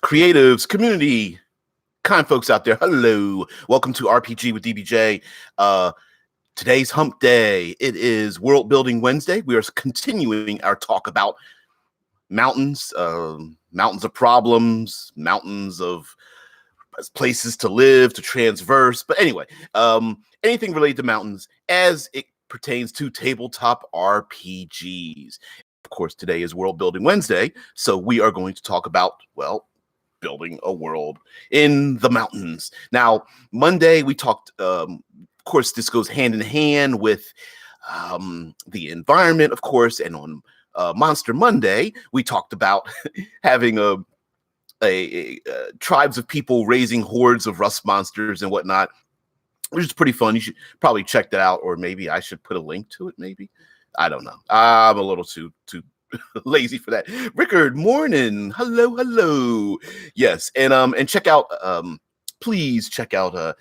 creatives, community, kind folks out there. Hello. Welcome to RPG with DBJ. Today's hump day. It is World Building Wednesday. We are continuing our talk about mountains, mountains of problems, mountains of places to live, to transverse. But anyway, anything related to mountains as it pertains to tabletop RPGs. Of course, today is World Building Wednesday, so we are going to talk about, well, building a world in the mountains. Now, Monday we talked, of course, this goes hand in hand with the environment, of course, and on Monster Monday, we talked about having tribes of people raising hordes of rust monsters and whatnot, which is pretty fun. You should probably check that out, or maybe I should put a link to it, maybe. I don't know. I'm a little too lazy for that. Rickard, morning. Hello. Yes, and check out please check out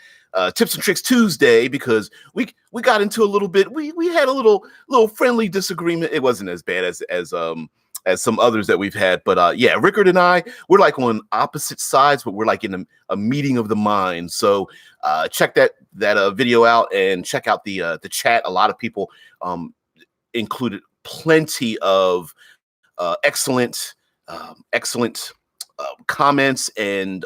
Tips and Tricks Tuesday, because we got into a little bit. We had a little friendly disagreement. It wasn't as bad as some others that we've had, but yeah, Rickard and I, we're like on opposite sides, but we're like in a meeting of the mind. So check that video out and check out the chat. A lot of people included plenty of excellent comments and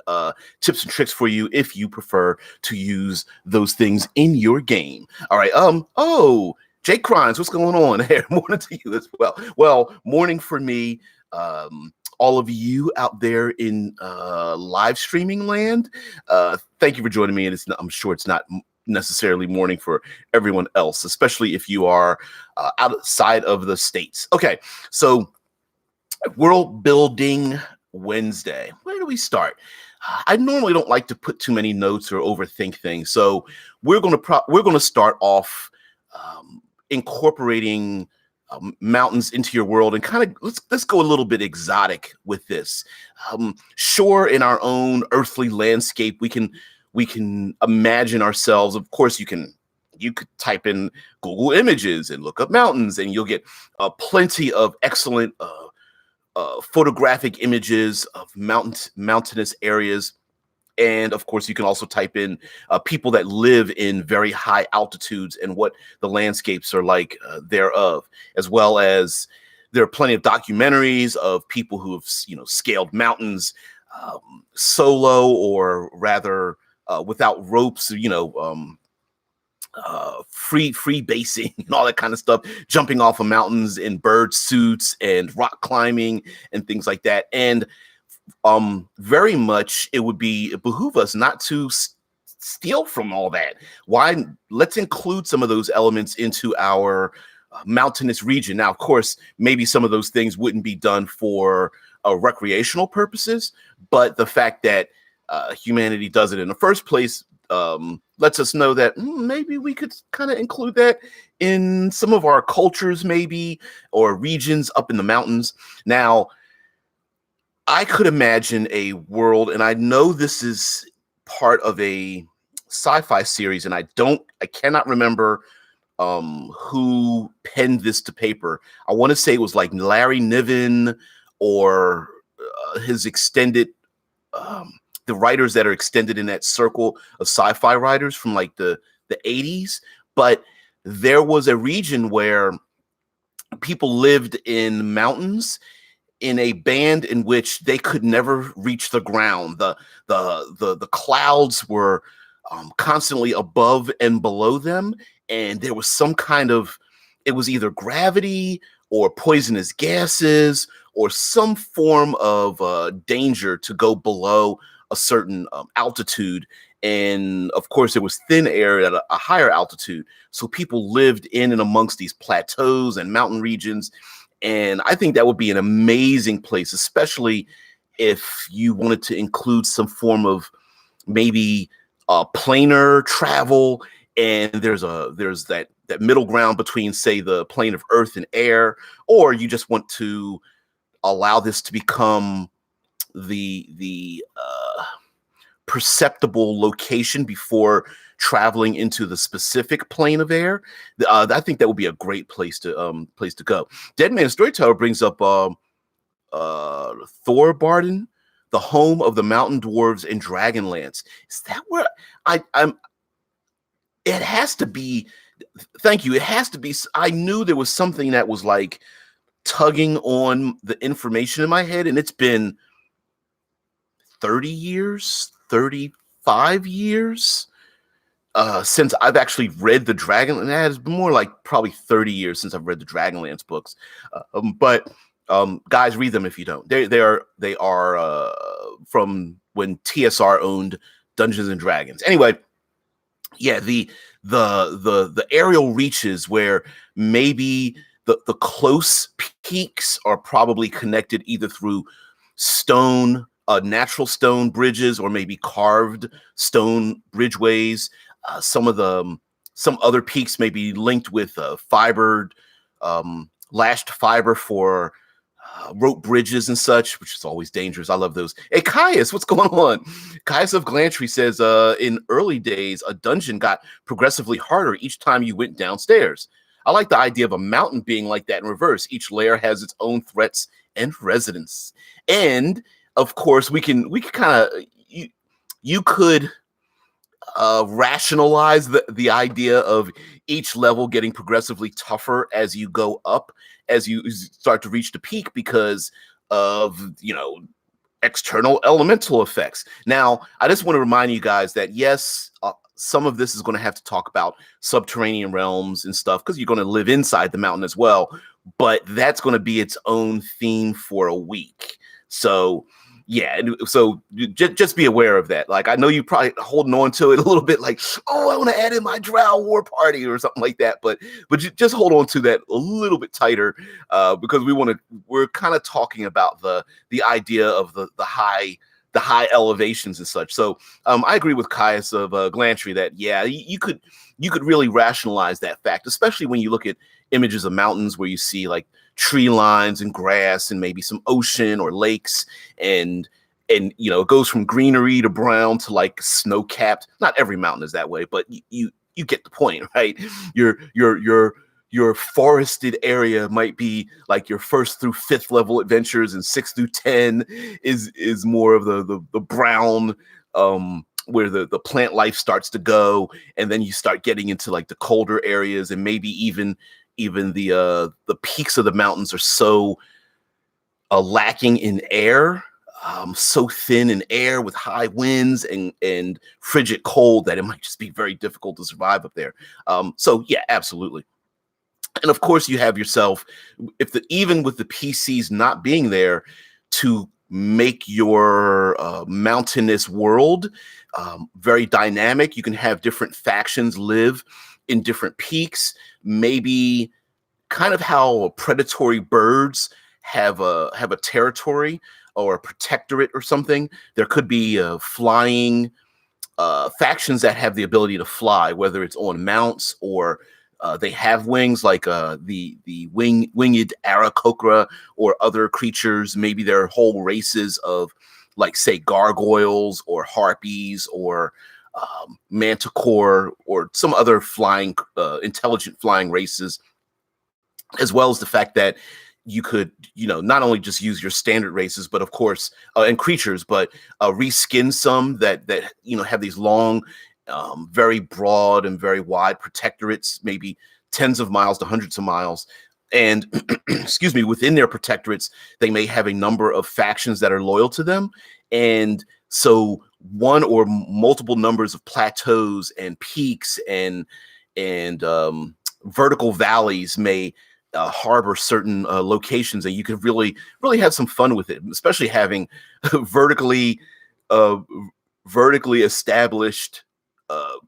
tips and tricks for you if you prefer to use those things in your game. All right. Jake Crimes, what's going on here? Morning to you as well. Well, morning for me. All of you out there in live streaming land, thank you for joining me. And I'm sure it's not necessarily morning for everyone else, especially if you are outside of the States. Okay, so World Building Wednesday. Where do we start? I normally don't like to put too many notes or overthink things, so we're going to start off incorporating mountains into your world, and kind of let's go a little bit exotic with this. Sure, in our own earthly landscape, we can imagine ourselves. Of course, you could type in Google Images and look up mountains, and you'll get plenty of excellent photographic images of mountainous areas. And of course, you can also type in people that live in very high altitudes and what the landscapes are like thereof, as well as there are plenty of documentaries of people who have scaled mountains solo, or rather without ropes, free basing and all that kind of stuff, jumping off of mountains in bird suits and rock climbing and things like that. And very much it would behoove us not to steal from all that. Why? Let's include some of those elements into our mountainous region. Now, of course, maybe some of those things wouldn't be done for recreational purposes, but the fact that humanity does it in the first place lets us know that maybe we could kind of include that in some of our cultures, maybe, or regions up in the mountains. Now, I could imagine a world, and I know this is part of a sci-fi series, and I cannot remember who penned this to paper. I want to say it was like Larry Niven, or his extended the writers that are extended in that circle of sci-fi writers from like the 80s. But there was a region where people lived in mountains in a band in which they could never reach the ground. The clouds were constantly above and below them, and there was some kind of, it was either gravity or poisonous gases or some form of danger to go below a certain altitude. And of course, there was thin air at a higher altitude. So people lived in and amongst these plateaus and mountain regions. And I think that would be an amazing place, especially if you wanted to include some form of maybe planar travel. And there's that middle ground between, say, the plane of earth and air, or you just want to allow this to become the perceptible location before traveling into the specific plane of air. I think that would be a great place to go. Dead Man Storyteller brings up Thor Barden, the home of the mountain dwarves and dragonlance. Is that where I'm? It has to be. Thank you. It has to be. I knew there was something that was like tugging on the information in my head, and it's been 30 years, 35 years since I've actually read the Dragon. It's been more like probably 30 years since I've read the Dragonlance books. But guys, read them if you don't. They are from when TSR owned Dungeons and Dragons. Anyway, yeah, the aerial reaches where maybe the close peaks are probably connected either through stone, natural stone bridges, or maybe carved stone bridgeways. Some other peaks may be linked with fibered, lashed fiber for rope bridges and such, which is always dangerous. I love those. Hey, Caius, what's going on? Caius of Glantry says, in early days, a dungeon got progressively harder each time you went downstairs. I like the idea of a mountain being like that in reverse. Each layer has its own threats and residents. And of course, we can kind of, you could rationalize the idea of each level getting progressively tougher as you go up, as you start to reach the peak because of, external elemental effects. Now, I just want to remind you guys that yes, some of this is going to have to talk about subterranean realms and stuff because you're going to live inside the mountain as well, but that's going to be its own theme for a week. So yeah, so just be aware of that. Like, I know you're probably holding on to it a little bit like, oh, I want to add in my Drow War Party or something like that. But just hold on to that a little bit tighter because we're kind of talking about the idea of the high elevations and such. So I agree with Caius of Glantry that, yeah, you could really rationalize that fact, especially when you look at images of mountains where you see like tree lines and grass and maybe some ocean or lakes, and it goes from greenery to brown to like snow-capped. Not every mountain is that way, but you get the point, right? Your forested area might be like your 1st through 5th level adventures, and 6 through 10 is more of the brown, where the plant life starts to go, and then you start getting into like the colder areas, and maybe even the peaks of the mountains are so lacking in air, so thin in air with high winds and frigid cold that it might just be very difficult to survive up there. So yeah, absolutely. And of course, you have yourself, even with the PCs not being there to make your mountainous world very dynamic. You can have different factions live in different peaks, maybe kind of how predatory birds have a territory or a protectorate or something. There could be flying factions that have the ability to fly, whether it's on mounts or they have wings, like the winged Aarakocra or other creatures. Maybe there are whole races of, like, say, gargoyles or harpies or manticore or some other flying, intelligent flying races, as well as the fact that you could, not only just use your standard races, but of course, and creatures, but reskin some that have these long, very broad and very wide protectorates, maybe tens of miles to hundreds of miles. And excuse me, within their protectorates, they may have a number of factions that are loyal to them. And so one or multiple numbers of plateaus and peaks and vertical valleys may harbor certain locations, and you could really have some fun with it, especially having vertically established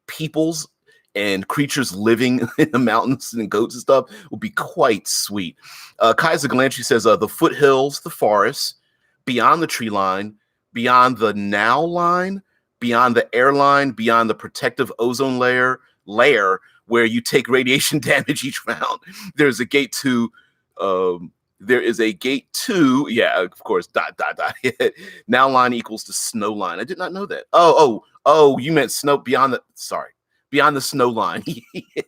peoples and creatures living in the mountains and goats and stuff would be quite sweet. Kaiser Galantri says the foothills, the forests, beyond the tree line, beyond the now line, beyond the airline, beyond the protective ozone layer where you take radiation damage each round. There's a gate to yeah, of course, ... Now line equals to snow line. I did not know that. Oh, you meant snow beyond the snow line.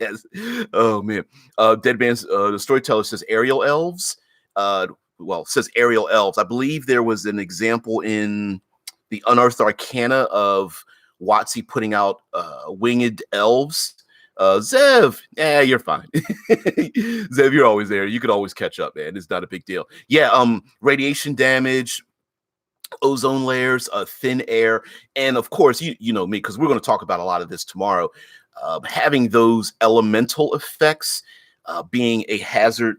Yes. Oh man. Deadman's the storyteller says aerial elves. Says aerial elves. I believe there was an example in the unearthed arcana of WotC putting out winged elves. Zev, yeah, you're fine. Zev, you're always there. You could always catch up, man. It's not a big deal. Yeah, radiation damage, ozone layers, thin air, and of course, you know me, because we're going to talk about a lot of this tomorrow. Having those elemental effects being a hazard,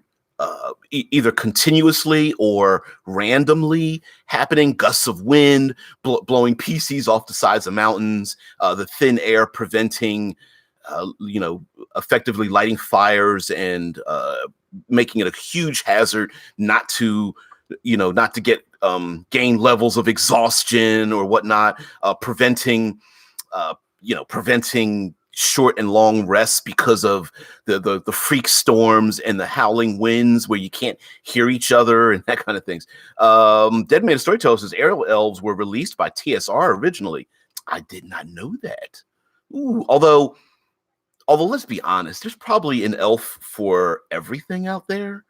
either continuously or randomly happening, gusts of wind blowing PCs off the sides of mountains, the thin air preventing, effectively lighting fires and making it a huge hazard not to get gain levels of exhaustion or whatnot, preventing short and long rests because of the freak storms and the howling winds where you can't hear each other and that kind of things. Dead Man Storyteller says aerial elves were released by TSR originally. I did not know that. Ooh, although let's be honest, there's probably an elf for everything out there,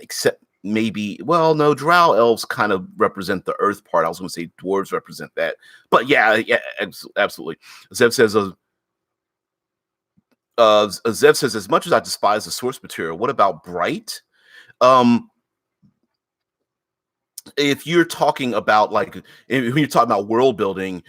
except maybe, well, no, drow elves kind of represent the earth part. I was going to say dwarves represent that, but yeah, absolutely. Zev says, Zev says, as much as I despise the source material, what about Bright? If you're talking about when you're talking about world building,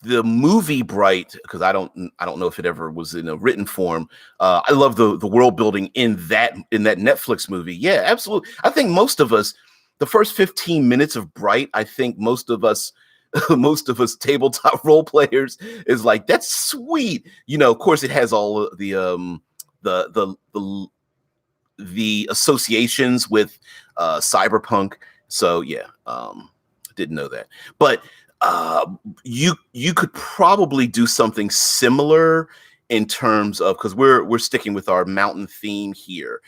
the movie Bright, because I don't know if it ever was in a written form. I love the world building in that Netflix movie. Yeah, absolutely. I think most of us, the first 15 minutes of Bright, I think most of us tabletop role players is like, that's sweet. Of course, it has all the associations with cyberpunk. So yeah, didn't know that, but you could probably do something similar in terms of, because we're sticking with our mountain theme here,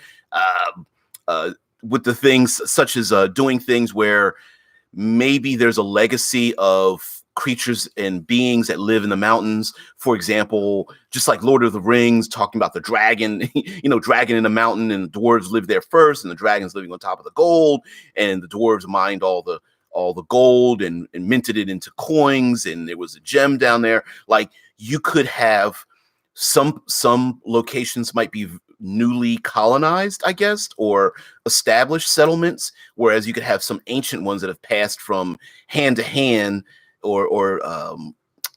with the things such as doing things where maybe there's a legacy of creatures and beings that live in the mountains. For example, just like Lord of the Rings, talking about the dragon, dragon in the mountain, and the dwarves live there first, and the dragon's living on top of the gold, and the dwarves mined all the gold and minted it into coins, and there was a gem down there. Like, you could have some locations might be newly colonized, I guess, or established settlements, whereas you could have some ancient ones that have passed from hand to hand, or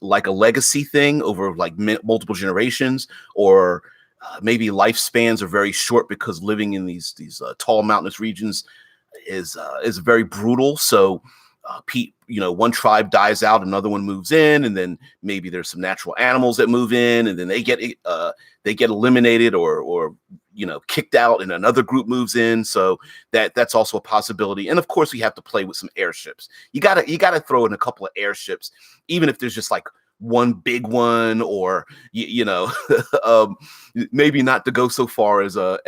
like a legacy thing over like multiple generations, or maybe lifespans are very short because living in these tall mountainous regions is very brutal. So one tribe dies out, another one moves in, and then maybe there's some natural animals that move in, and then they get eliminated or kicked out, and another group moves in. So that's also a possibility. And of course, we have to play with some airships. You gotta throw in a couple of airships, even if there's just like one big one, or maybe not to go so far as a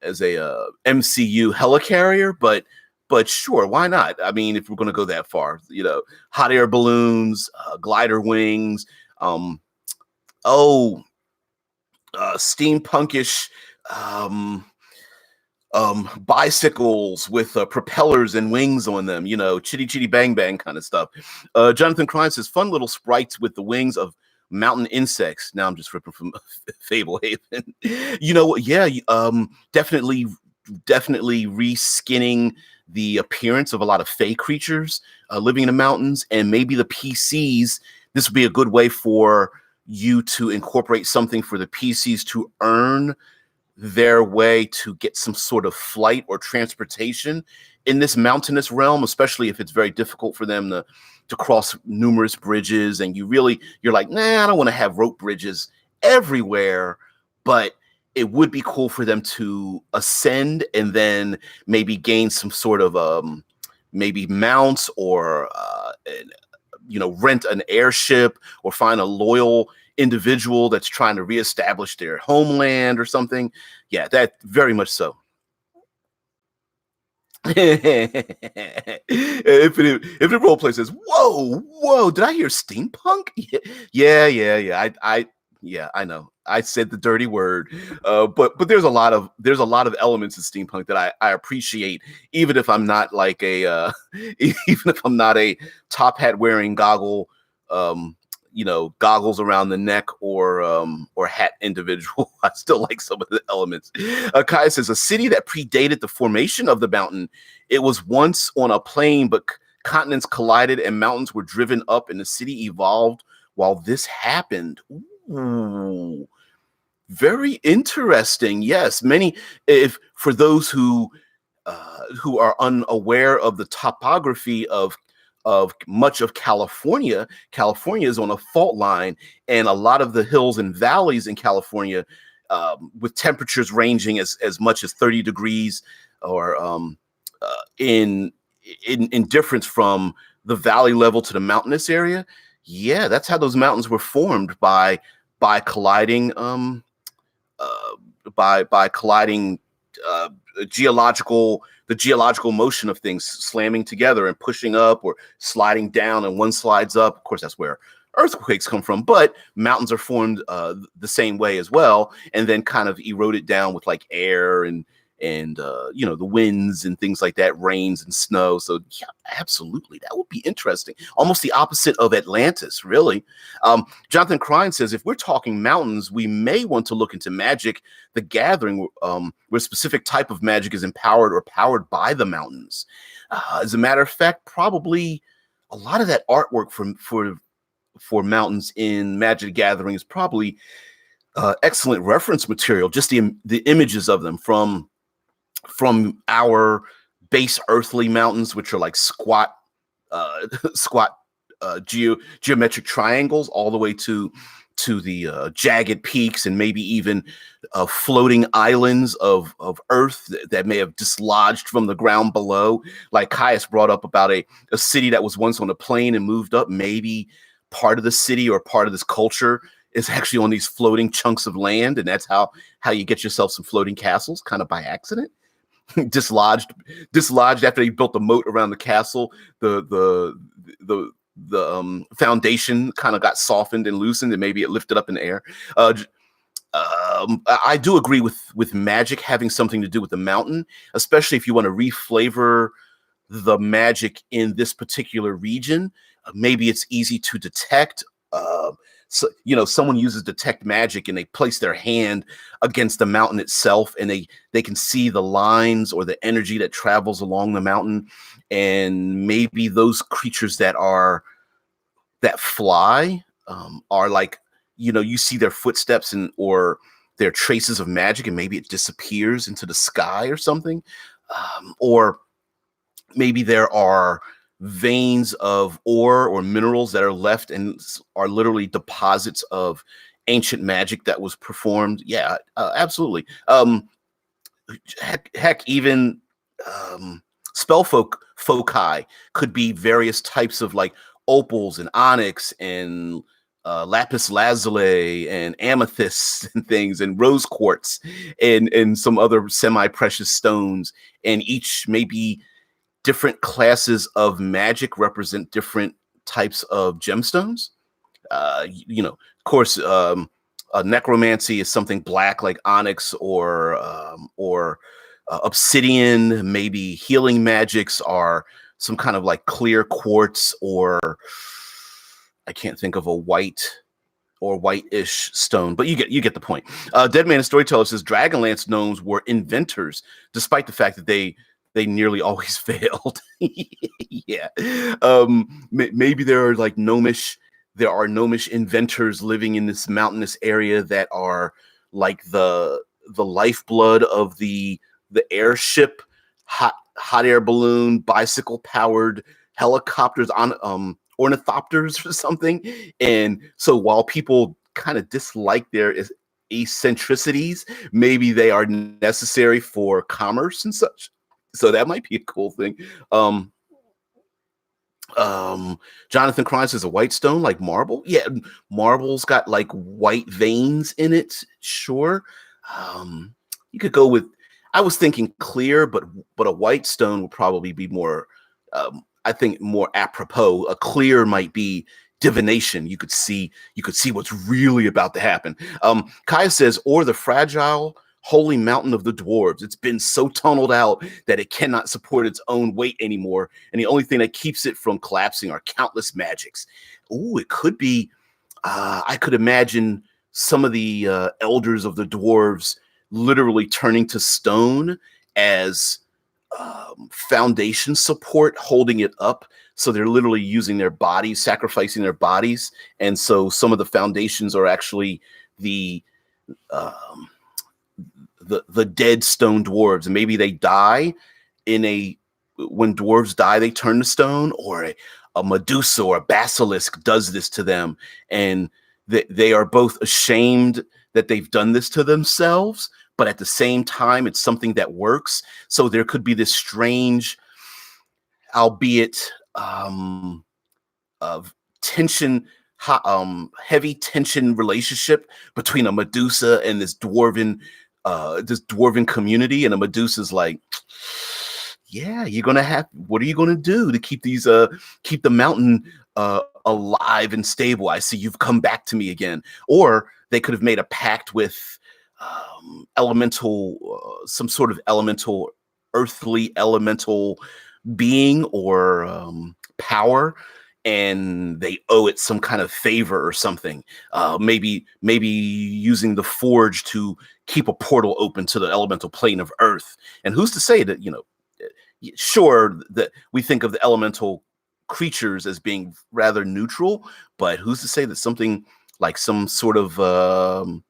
MCU helicarrier, but sure, why not? I mean, if we're going to go that far, hot air balloons, glider wings, steampunkish bicycles with propellers and wings on them, chitty chitty bang bang kind of stuff. Jonathan Klein says, fun little sprites with the wings of mountain insects. Now I'm just ripping from Fablehaven. Yeah, definitely reskinning the appearance of a lot of fey creatures living in the mountains, and maybe the PCs. This would be a good way for you to incorporate something for the PCs to earn their way to get some sort of flight or transportation in this mountainous realm, especially if it's very difficult for them to cross numerous bridges, and you're like, nah, I don't want to have rope bridges everywhere, but it would be cool for them to ascend and then maybe gain some sort of maybe mounts, or rent an airship, or find a loyal individual that's trying to reestablish their homeland or something. Yeah, that very much so. If the role play says, whoa, did I hear steampunk? Yeah. Yeah, I know. I said the dirty word, but there's a lot of elements in steampunk that I appreciate, even if I'm not like a even if I'm not a top hat wearing um, goggles around the neck or hat individual. I still like some of the elements. Kai says a city that predated the formation of the mountain. It was once on a plain, but continents collided and mountains were driven up, and the city evolved while this happened. Ooh, very interesting. Yes, many. If for those who are unaware of the topography of much of California, California is on a fault line, and a lot of the hills and valleys in California, with temperatures ranging as much as 30 degrees, or in difference from the valley level to the mountainous area. Yeah, that's how those mountains were formed by colliding by colliding uh, geological the geological motion of things slamming together and pushing up or sliding down, and one slides up. Of course, that's where earthquakes come from, but mountains are formed the same way as well, and then kind of eroded down with like air and the winds and things like that, rains and snow. So yeah, absolutely, that would be interesting. Almost the opposite of Atlantis, really. Jonathan Crine says if we're talking mountains, we may want to look into Magic the Gathering, where a specific type of magic is empowered or powered by the mountains. As a matter of fact, probably a lot of that artwork for mountains in Magic the Gathering is probably excellent reference material. Just the images of them from our base earthly mountains, which are like squat squat geometric triangles, all the way to the jagged peaks, and maybe even floating islands of earth that may have dislodged from the ground below. Like Caius brought up about a city that was once on a plain and moved up. Maybe part of the city or part of this culture is actually on these floating chunks of land, and that's how you get yourself some floating castles, kind of by accident. dislodged after they built the moat around the castle. The foundation kind of got softened and loosened, and maybe it lifted up in the air. I do agree with magic having something to do with the mountain, especially if you want to reflavor the magic in this particular region. Maybe it's easy to detect. So someone uses detect magic and they place their hand against the mountain itself, and they can see the lines or the energy that travels along the mountain, and maybe those creatures that fly are like, you see their footsteps or their traces of magic, and maybe it disappears into the sky or something. Or maybe there are veins of ore or minerals that are left and are literally deposits of ancient magic that was performed. Yeah, absolutely. Heck, even spell foci could be various types of like opals and onyx and lapis lazuli and amethyst and things, and rose quartz and some other semi-precious stones, and each maybe different classes of magic represent different types of gemstones. Of course, necromancy is something black like onyx or obsidian. Maybe healing magics are some kind of like clear quartz, or I can't think of a white or white-ish stone, but you get the point. Dead Man Storyteller says Dragonlance gnomes were inventors, despite the fact that they nearly always failed. Yeah. Maybe there are gnomish inventors living in this mountainous area that are like the lifeblood of the airship, hot air balloon, bicycle powered helicopters, on ornithopters or something. And so while people kind of dislike their eccentricities, maybe they are necessary for commerce and such. So that might be a cool thing. Jonathan Crine says a white stone like marble. Yeah, marble's got like white veins in it. Sure. You could go with, I was thinking clear, but a white stone would probably be more, I think, more apropos. A clear might be divination. You could see what's really about to happen. Kaya says, or the fragile holy mountain of the dwarves. It's been so tunneled out that it cannot support its own weight anymore, and the only thing that keeps it from collapsing are countless magics. Ooh, it could be. I could imagine some of the elders of the dwarves literally turning to stone as foundation support, holding it up. So they're literally using their bodies, sacrificing their bodies, and so some of the foundations are actually the the dead stone dwarves, and maybe they die when dwarves die, they turn to stone, or a Medusa or a basilisk does this to them, and they are both ashamed that they've done this to themselves, but at the same time, it's something that works. So there could be this strange, albeit of tension, heavy tension relationship between a Medusa and this dwarven community. And a Medusa's like, yeah, what are you gonna do to keep keep the mountain alive and stable? I see you've come back to me again. Or they could have made a pact with some sort of earthly elemental being or power, and they owe it some kind of favor or something. Maybe using the forge to keep a portal open to the elemental plane of Earth. And who's to say that, sure, that we think of the elemental creatures as being rather neutral, but who's to say that something like some sort of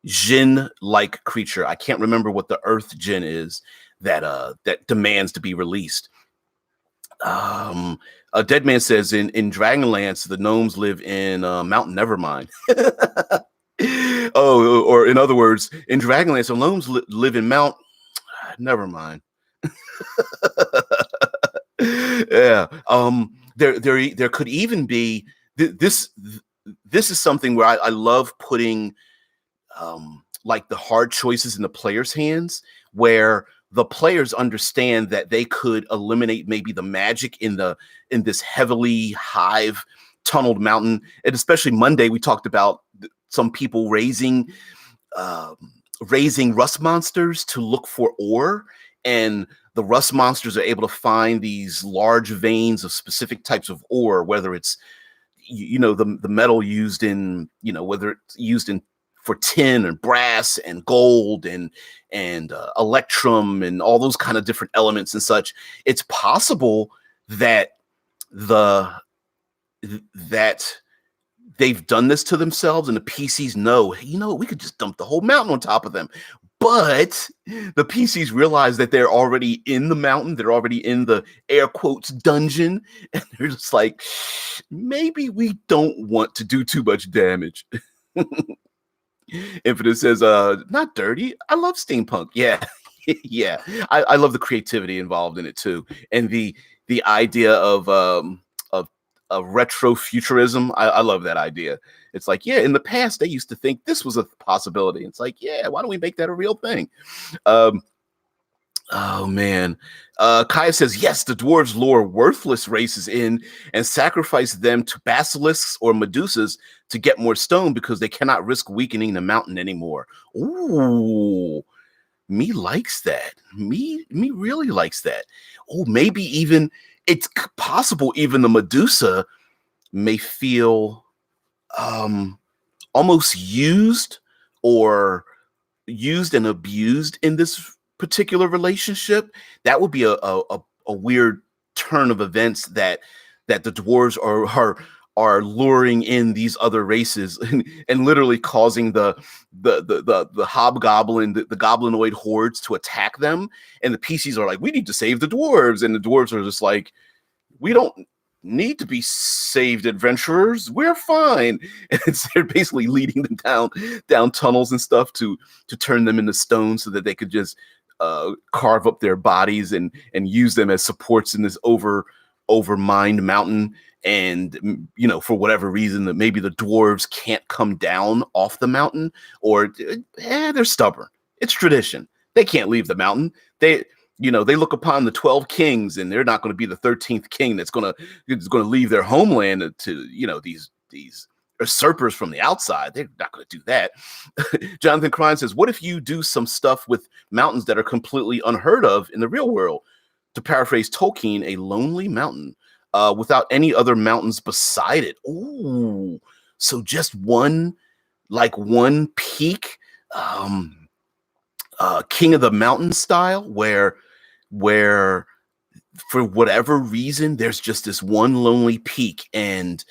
Jinn-like creature, I can't remember what the Earth Jinn is, that demands to be released. A dead man says in Dragonlance, the gnomes live in Mount Nevermind. Oh, or in other words, in Dragonlance, the gnomes live in Mount Nevermind. Yeah. There could even be this is something where I love putting like the hard choices in the player's hands, where the players understand that they could eliminate maybe the magic in this heavily hive tunneled mountain. And especially Monday, we talked about some people raising rust monsters to look for ore, and the rust monsters are able to find these large veins of specific types of ore, whether it's the metal used in, whether it's used in for tin and brass and gold and electrum and all those kind of different elements and such. It's possible that that they've done this to themselves, and the PCs know, we could just dump the whole mountain on top of them. But the PCs realize that they're already in the mountain. They're already in the air quotes dungeon. And they're just like, maybe we don't want to do too much damage. Infinite says, not dirty. I love steampunk. Yeah. Yeah. I love the creativity involved in it too. And the idea of retro futurism. I love that idea. It's like, yeah, in the past, they used to think this was a possibility. It's like, yeah, why don't we make that a real thing? Oh man. Kaya says, yes, the dwarves lure worthless races in and sacrifice them to basilisks or Medusas to get more stone because they cannot risk weakening the mountain anymore. Ooh, me likes that. Me really likes that. Oh, maybe even it's possible even the Medusa may feel almost used and abused in this particular relationship. That would be a weird turn of events that the dwarves are luring in these other races and literally causing the hobgoblin, the goblinoid hordes to attack them. And the PCs are like, we need to save the dwarves. And the dwarves are just like, we don't need to be saved, adventurers. We're fine. And they're basically leading them down tunnels and stuff to turn them into stone so that they could just carve up their bodies and use them as supports in this overmined mountain. And for whatever reason, that maybe the dwarves can't come down off the mountain, or they're stubborn. It's tradition. They can't leave the mountain. They look upon the 12 kings, and they're not going to be the 13th king that's going to leave their homeland to these usurpers from the outside. They're not going to do that. Jonathan Crine says, what if you do some stuff with mountains that are completely unheard of in the real world? To paraphrase Tolkien, a lonely mountain without any other mountains beside it. Ooh, so just one peak, King of the Mountain style, where for whatever reason there's just this one lonely peak, and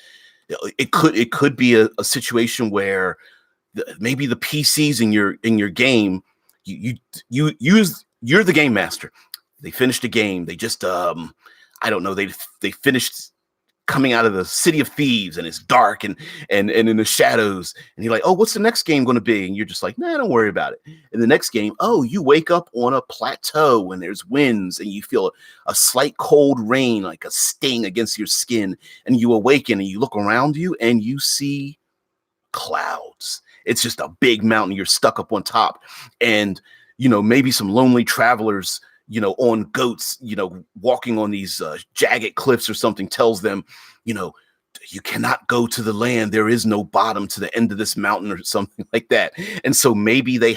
it could be a situation where maybe the PCs in your game, you're the game master. They finished a game. They just I don't know. They finished coming out of the city of thieves, and it's dark and in the shadows, and you're like, oh, what's the next game going to be? And you're just like, nah, don't worry about it. In the next game, oh, you wake up on a plateau and there's winds, and you feel a slight cold rain, like a sting against your skin, and you awaken and you look around you and you see clouds. It's just a big mountain. You're stuck up on top, and maybe some lonely travelers, on goats, walking on these jagged cliffs or something, tells them, you cannot go to the land. There is no bottom to the end of this mountain, or something like that. And so maybe the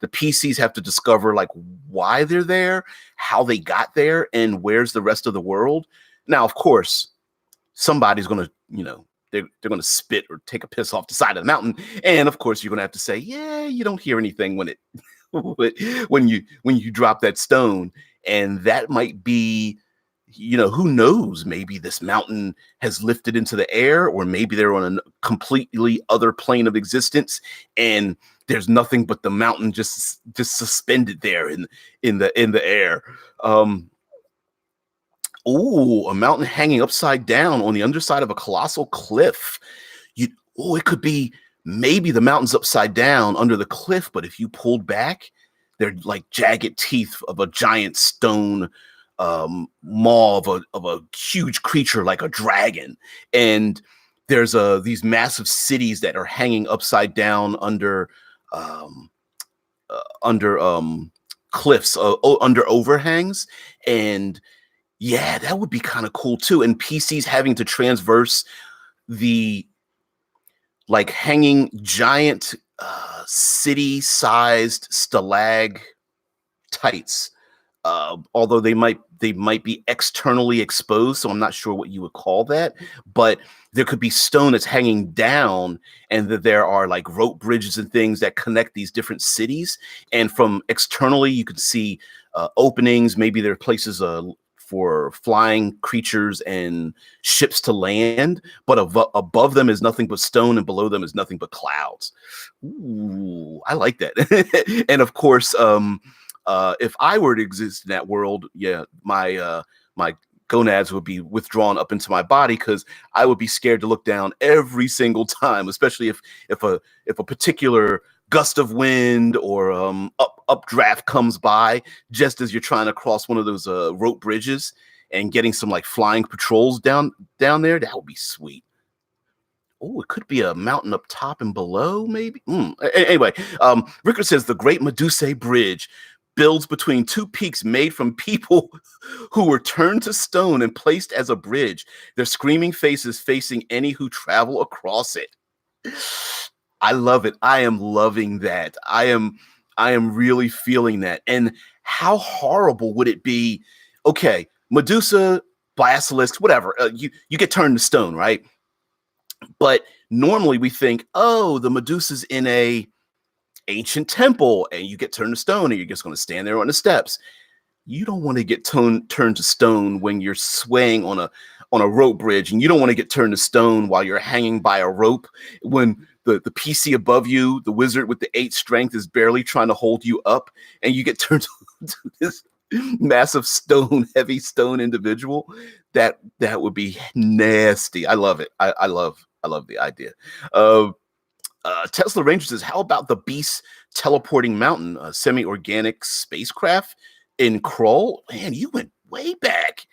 PCs have to discover like why they're there, how they got there, and where's the rest of the world. Now, of course, somebody's going to, they're going to spit or take a piss off the side of the mountain. And of course, you're going to have to say, yeah, you don't hear anything when you drop that stone. And that might be, who knows, maybe this mountain has lifted into the air, or maybe they're on a completely other plane of existence, and there's nothing but the mountain just suspended there in the air. A mountain hanging upside down on the underside of a colossal cliff. It could be maybe the mountain's upside down under the cliff, but if you pulled back, they're like jagged teeth of a giant stone maw of a huge creature like a dragon. And there's these massive cities that are hanging upside down under cliffs, under overhangs. And yeah, that would be kind of cool too. And PCs having to transverse the like hanging giant city-sized stalactites. Although they might be externally exposed, so I'm not sure what you would call that. But there could be stone that's hanging down, and that there are like rope bridges and things that connect these different cities. And from externally, you could see openings. Maybe there are places for flying creatures and ships to land, but above them is nothing but stone, and below them is nothing but clouds. Ooh, I like that. And of course, if I were to exist in that world, yeah, my gonads would be withdrawn up into my body, because I would be scared to look down every single time, especially if a particular gust of wind or updraft comes by just as you're trying to cross one of those rope bridges, and getting some like flying patrols down there. That would be sweet. Oh, it could be a mountain up top and below, maybe. Anyway, Ricker says the Great Medusae Bridge builds between two peaks made from people who were turned to stone and placed as a bridge, their screaming faces facing any who travel across it. I love it. I am loving that. I am really feeling that. And how horrible would it be? Okay, Medusa, basilisk, whatever. You get turned to stone, right? But normally we think, oh, the Medusa's in a ancient temple, and you get turned to stone, and you're just going to stand there on the steps. You don't want to get turned to stone when you're swaying on a rope bridge, and you don't want to get turned to stone while you're hanging by a rope when the PC above you, the wizard with the 8 strength, is barely trying to hold you up, and you get turned to this massive heavy stone individual. That would be nasty. I love it. I love the idea. Tesla Ranger says, how about the Beast Teleporting Mountain, a semi-organic spacecraft in Krull? Man, you went way back.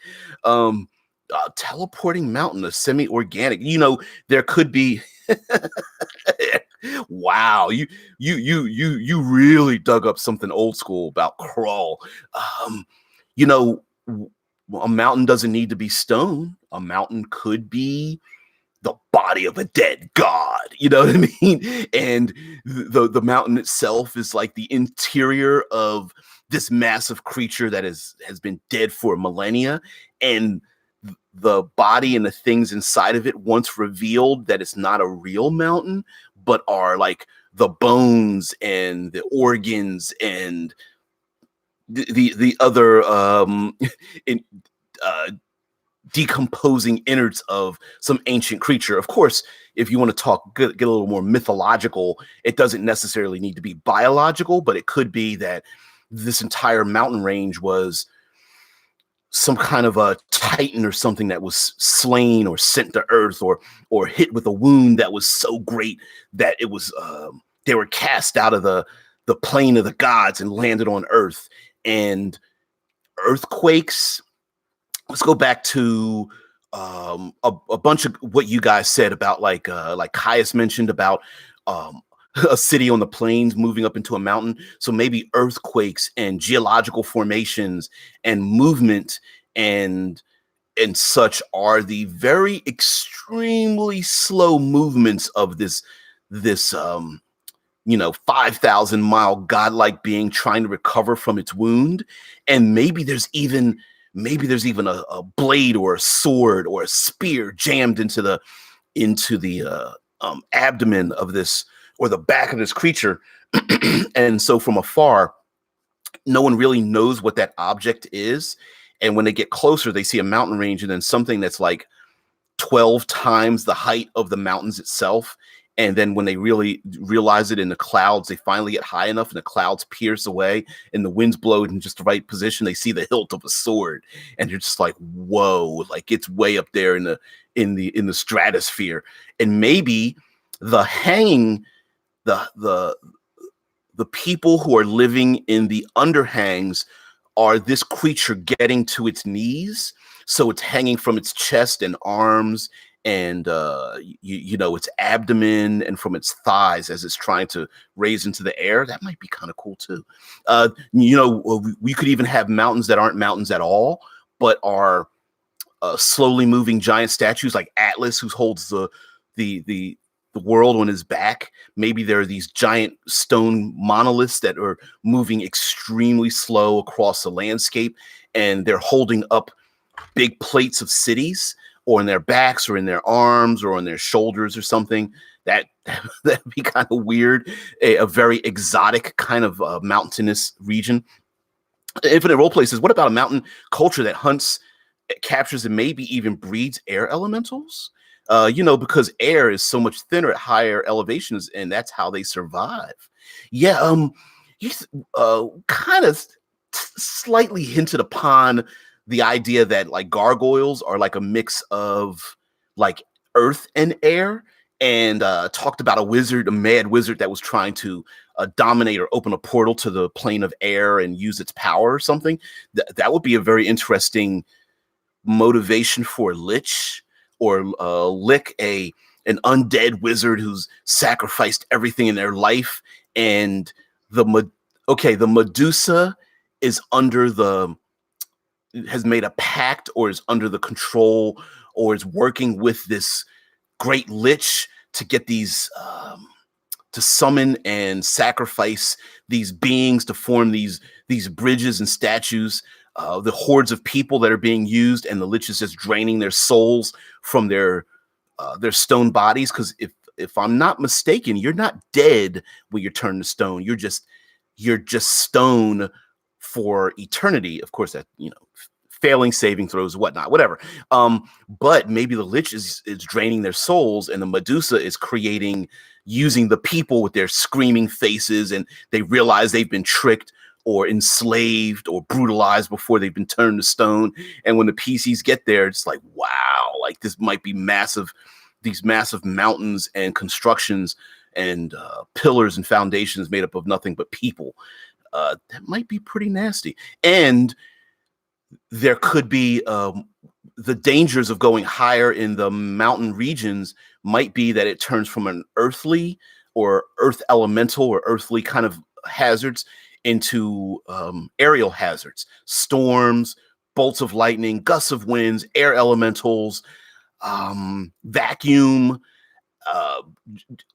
Teleporting Mountain, a semi-organic. There could be. Wow, you really dug up something old school about Krull. you know, a mountain doesn't need to be stone. A mountain could be the body of a dead god. You know what I mean? And the mountain itself is like the interior of this massive creature that has been dead for millennia, and the body and the things inside of it, once revealed that it's not a real mountain, but are like the bones and the organs and the other in, uh, decomposing innards of some ancient creature. Of course, if you want to get a little more mythological, it doesn't necessarily need to be biological, but it could be that this entire mountain range was some kind of a titan or something that was slain or sent to earth, or hit with a wound that was so great that it was they were cast out of the plane of the gods and landed on earth. And earthquakes, let's go back to a bunch of what you guys said about like Caius mentioned about um, a city on the plains moving up into a mountain. So maybe earthquakes and geological formations and movement and such are the very extremely slow movements of this 5,000-mile godlike being trying to recover from its wound. And maybe there's even a blade or a sword or a spear jammed into the abdomen of this, or the back of this creature. And so from afar, no one really knows what that object is. And when they get closer, they see a mountain range and then something that's like 12 times the height of the mountains itself. And then when they really realize it in the clouds, they finally get high enough and the clouds pierce away and the winds blow in just the right position. They see the hilt of a sword and you're just like, whoa, like it's way up there in the stratosphere. And maybe the people who are living in the underhangs are this creature getting to its knees. So it's hanging from its chest and arms and its abdomen and from its thighs as it's trying to raise into the air. That might be kind of cool too. We could even have mountains that aren't mountains at all, but are slowly moving giant statues like Atlas, who holds the world on his back. Maybe there are these giant stone monoliths that are moving extremely slow across the landscape, and they're holding up big plates of cities, or in their backs, or in their arms, or on their shoulders, or something. That'd be kind of weird. A very exotic kind of mountainous region. Infinite Role Places. What about a mountain culture that hunts, captures, and maybe even breeds air elementals? Because air is so much thinner at higher elevations, and that's how they survive. Yeah, you kind of slightly hinted upon the idea that like gargoyles are like a mix of like earth and air, and talked about a mad wizard that was trying to dominate or open a portal to the plane of air and use its power or something. That would be a very interesting motivation for a lich, or lick an undead wizard who's sacrificed everything in their life. And the Medusa is has made a pact, or is under the control, or is working with this great lich to get these to summon and sacrifice these beings to form these bridges and statues. The hordes of people that are being used, and the lich is just draining their souls from their stone bodies. Because if I'm not mistaken, you're not dead when you're turned to stone. You're just stone for eternity. Of course, that failing saving throws, whatnot, whatever. But maybe the lich is draining their souls, and the Medusa is using the people with their screaming faces, and they realize they've been tricked or enslaved or brutalized before they've been turned to stone. And when the PCs get there, it's like, wow, like this might be massive, these massive mountains and constructions and pillars and foundations made up of nothing but people. That might be pretty nasty. And there could be the dangers of going higher in the mountain regions might be that it turns from an earthly or earth elemental or earthly kind of hazards into aerial hazards, storms, bolts of lightning, gusts of winds, air elementals, vacuum, uh,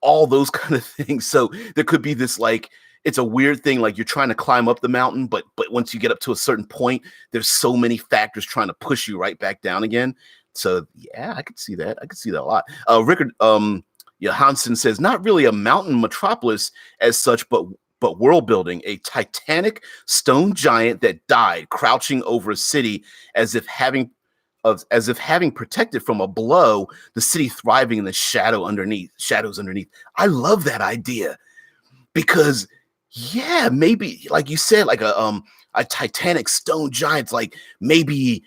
all those kind of things. So there could be this like it's a weird thing, like you're trying to climb up the mountain, but once you get up to a certain point, there's so many factors trying to push you right back down again. So yeah, I could see that. I could see that a lot. Rickard Johansson says not really a mountain metropolis as such, but world building, a titanic stone giant that died crouching over a city as if having protected from a blow, the city thriving in the shadows underneath. I love that idea because yeah, maybe like you said, like a titanic stone giant, like maybe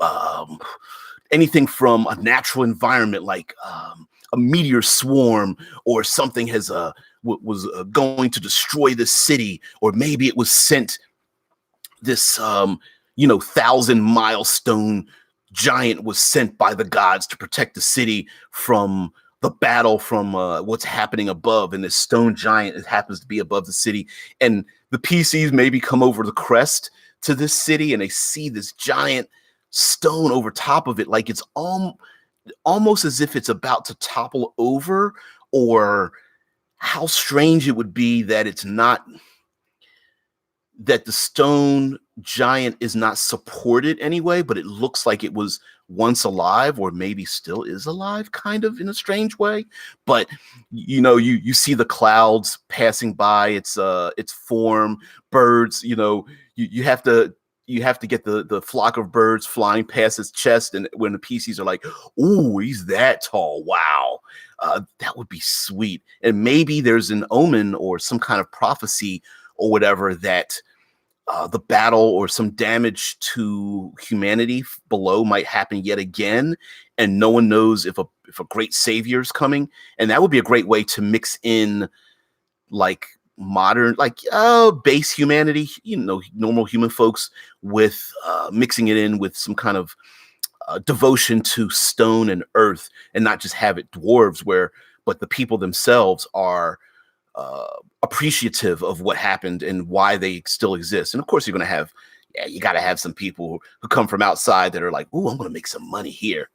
um anything from a natural environment, like a meteor swarm or something was going to destroy the city, or maybe it was sent this 1,000 milestone giant was sent by the gods to protect the city from the battle from what's happening above, and this stone giant, it happens to be above the city, and the PCs maybe come over the crest to this city and they see this giant stone over top of it, like it's almost as if it's about to topple over, or how strange it would be that it's not, that the stone giant is not supported anyway, but it looks like it was once alive, or maybe still is alive, kind of in a strange way. But you see the clouds passing by its form, birds. You have to get the flock of birds flying past its chest, and when the PCs are like, "Ooh, he's that tall! Wow, that would be sweet." And maybe there's an omen or some kind of prophecy or whatever that the battle or some damage to humanity below might happen yet again, and no one knows if a great savior is coming. And that would be a great way to mix in like modern, like base humanity, normal human folks, with mixing it in with some kind of devotion to stone and earth, and not just have it dwarves but the people themselves are appreciative of what happened and why they still exist. And of course, you got to have some people who come from outside that are like, "Ooh, I'm going to make some money here."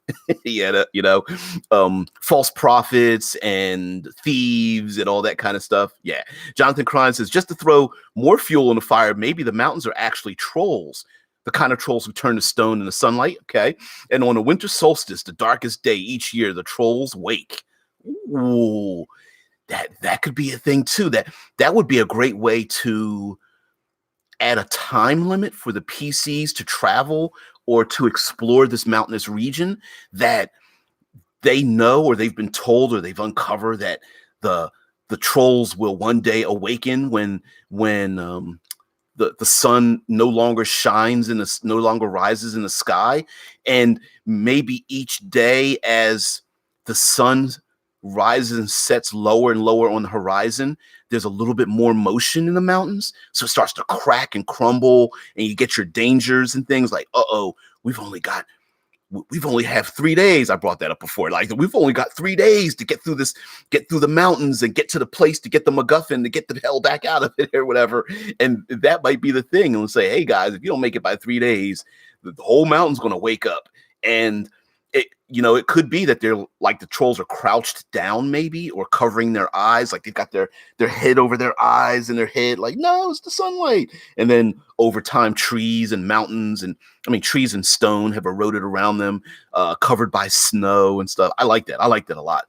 False prophets and thieves and all that kind of stuff. Yeah. Jonathan Crine says, just to throw more fuel on the fire, maybe the mountains are actually trolls, the kind of trolls who turn to stone in the sunlight. Okay. And on the winter solstice, the darkest day each year, the trolls wake. Ooh. That could be a thing too. That would be a great way to add a time limit for the PCs to travel or to explore this mountainous region, that they know, or they've been told, or they've uncovered that the trolls will one day awaken when the sun no longer shines and no longer rises in the sky. And maybe each day as the sun rises and sets lower and lower on the horizon, there's a little bit more motion in the mountains. So it starts to crack and crumble, and you get your dangers and things like, we've only have 3 days. I brought that up before. Like, we've only got 3 days to get through the mountains and get to the place to get the MacGuffin to get the hell back out of it or whatever. And that might be the thing. And say, hey guys, if you don't make it by 3 days, the whole mountain's going to wake up. And it could be that they're like, the trolls are crouched down maybe, or covering their eyes. Like they've got their head over their eyes and their head like, no, it's the sunlight. And then over time, trees and mountains, and trees and stone have eroded around them, covered by snow and stuff. I like that. I like that a lot.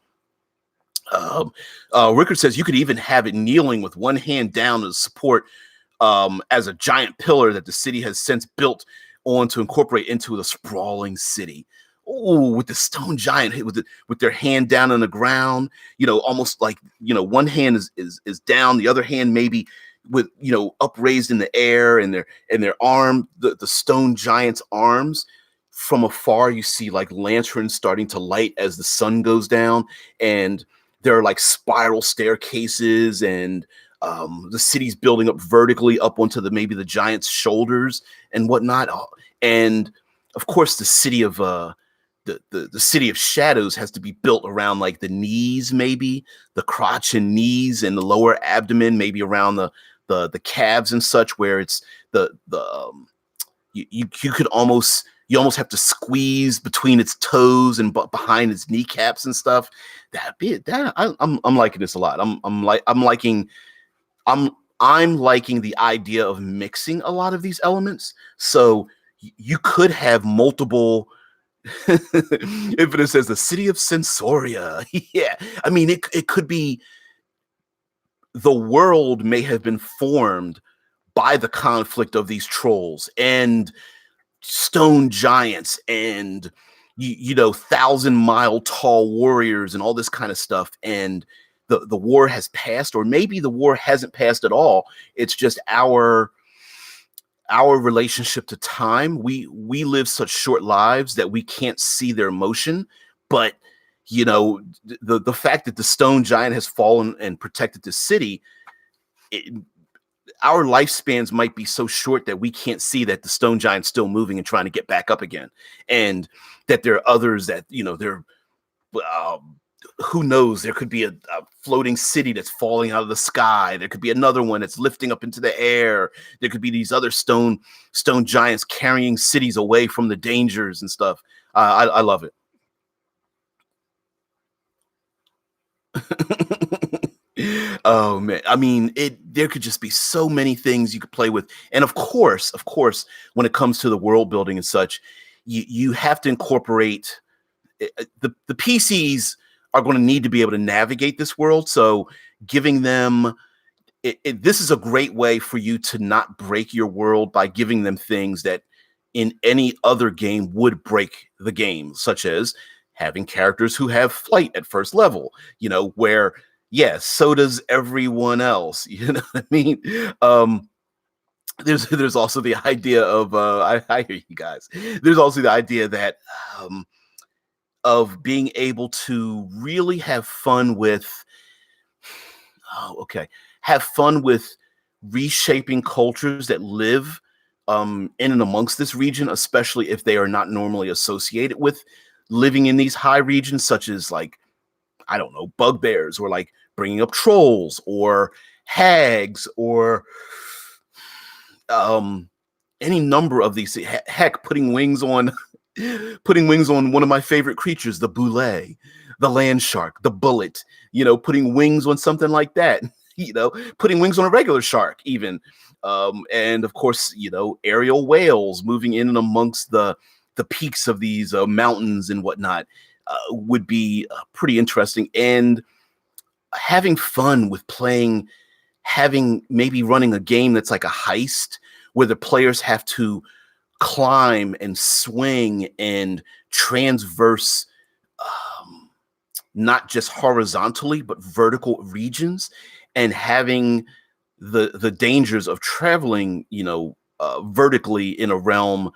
Rickard says you could even have it kneeling with one hand down as support, as a giant pillar that the city has since built on to incorporate into the sprawling city. Oh, with the stone giant with their hand down on the ground, almost like, one hand is down, the other hand maybe with, upraised in the air, and their arm, the stone giant's arms. From afar, you see like lanterns starting to light as the sun goes down, and there are like spiral staircases, and the city's building up vertically up onto maybe the giant's shoulders and whatnot. And of course, the city of the city of shadows has to be built around like the knees, maybe the crotch and knees, and the lower abdomen, maybe around the calves and such, where it's the you could almost you almost have to squeeze between its toes and behind its kneecaps and stuff. I'm liking this a lot. I'm I'm liking the idea of mixing a lot of these elements. So you could have multiple. If it says the city of Sensoria, yeah, I mean it could be the world may have been formed by the conflict of these trolls and stone giants and you know 1,000-mile tall warriors and all this kind of stuff, and the war has passed, or maybe the war hasn't passed at all. It's just our relationship to time. We live such short lives that we can't see their motion, but you know the fact that the stone giant has fallen and protected the city, it, our lifespans might be so short that we can't see that the stone giant's still moving and trying to get back up again, and that there are others that you know they're who knows, there could be a floating city that's falling out of the sky. There could be another one that's lifting up into the air. There could be these other stone giants carrying cities away from the dangers and stuff. I love it. Oh man, I mean it there could just be so many things you could play with. And of course, when it comes to the world building and such, you have to incorporate the PCs are going to need to be able to navigate this world. So giving them this is a great way for you to not break your world by giving them things that in any other game would break the game, such as having characters who have flight at first level, you know, where yes, so does everyone else. You know what I mean? There's also the idea of I hear you guys. There's also the idea that of being able to really have fun with have fun with reshaping cultures that live in and amongst this region, especially if they are not normally associated with living in these high regions, such as like I don't know, bugbears, or like bringing up trolls or hags or any number of these. Heck, putting wings on one of my favorite creatures, the boulet, the land shark, the bullet. You know, putting wings on something like that. You know, putting wings on a regular shark, even. And of course, you know, aerial whales moving in and amongst the peaks of these mountains and whatnot would be pretty interesting. And having fun with playing, having maybe running a game that's like a heist where the players have to climb and swing and transverse not just horizontally but vertical regions, and having the dangers of traveling, you know, vertically in a realm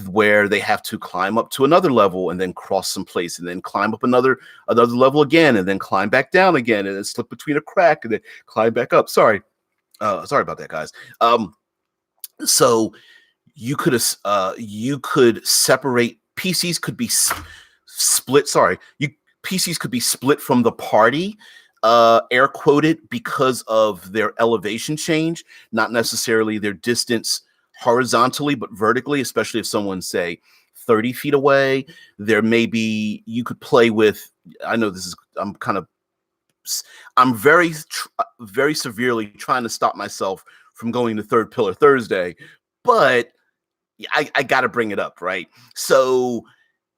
where they have to climb up to another level and then cross some place and then climb up another level again and then climb back down again and then slip between a crack and then climb back up. Sorry about that, guys. So you could separate. PCs could be split. PCs could be split from the party, air quoted, because of their elevation change, not necessarily their distance horizontally, but vertically, especially if someone's, say, 30 feet away. There may be, you could play with, I know this is, I'm very severely trying to stop myself from going to Third Pillar Thursday, but I got to bring it up, right? So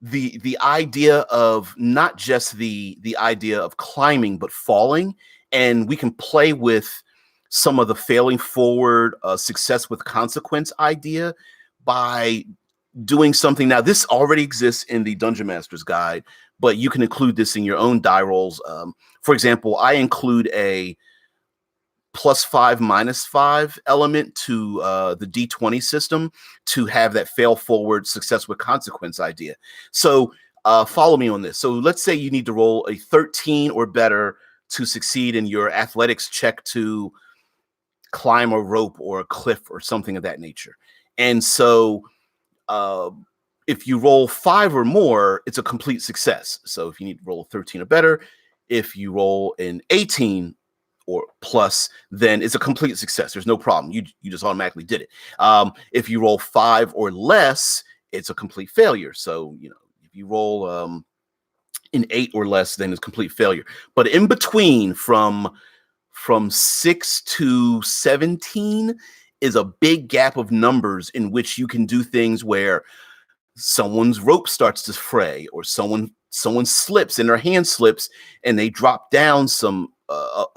the idea of not just the idea of climbing, but falling, and we can play with some of the failing forward, success with consequence idea by doing something. Now, this already exists in the Dungeon Master's Guide, but you can include this in your own die rolls. For example, I include a +5, -5 element to the D20 system to have that fail forward success with consequence idea. So follow me on this. So let's say you need to roll a 13 or better to succeed in your athletics check to climb a rope or a cliff or something of that nature. And so if you roll 5 or more, it's a complete success. So if you need to roll a 13 or better, if you roll an 18 or plus, then it's a complete success. There's no problem. You just automatically did it. If you roll 5 or less, it's a complete failure. So, if you roll an 8 or less, then it's complete failure. But in between, from 6 to 17 is a big gap of numbers in which you can do things where someone's rope starts to fray, or someone slips and their hand slips and they drop down